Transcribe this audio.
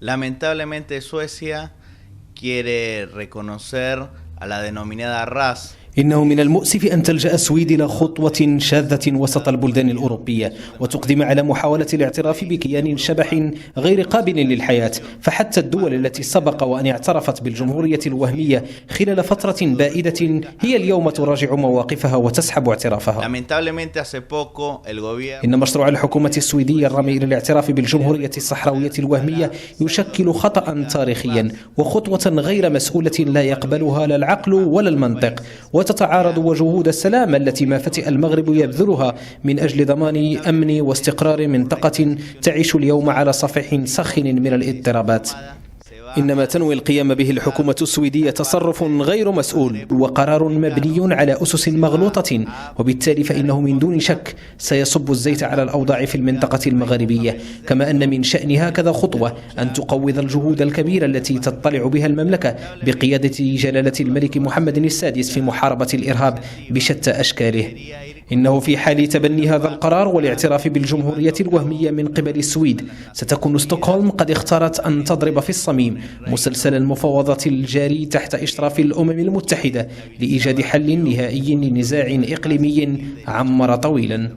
Lamentablemente Suecia quiere reconocer a la denominada RAS. إنه من المؤسف أن تلجأ السويد إلى خطوة شاذة وسط البلدان الأوروبية وتقدم على محاولة الاعتراف بكيان شبح غير قابل للحياة، فحتى الدول التي سبق وأن اعترفت بالجمهورية الوهمية خلال فترة بائدة هي اليوم تراجع مواقفها وتسحب اعترافها. إن مشروع الحكومة السويدية الرامي إلى الاعتراف بالجمهورية الصحراوية الوهمية يشكل خطأ تاريخيا وخطوة غير مسؤولة لا يقبلها لا العقل ولا المنطق، وتتعارض وجهود السلام التي ما فتئ المغرب يبذلها من أجل ضمان أمن واستقرار منطقة تعيش اليوم على صفيح سخن من الاضطرابات. إنما تنوي القيام به الحكومة السويدية تصرف غير مسؤول وقرار مبني على أسس مغلوطة، وبالتالي فإنه من دون شك سيصب الزيت على الأوضاع في المنطقة المغربية، كما أن من شأن هكذا خطوة أن تقوض الجهود الكبيرة التي تطلع بها المملكة بقيادة جلالة الملك محمد السادس في محاربة الإرهاب بشتى أشكاله. إنه في حال تبني هذا القرار والاعتراف بالجمهورية الوهمية من قبل السويد ستكون ستوكهولم قد اختارت أن تضرب في الصميم مسلسل المفاوضات الجاري تحت إشراف الأمم المتحدة لإيجاد حل نهائي لنزاع إقليمي عمر طويلا.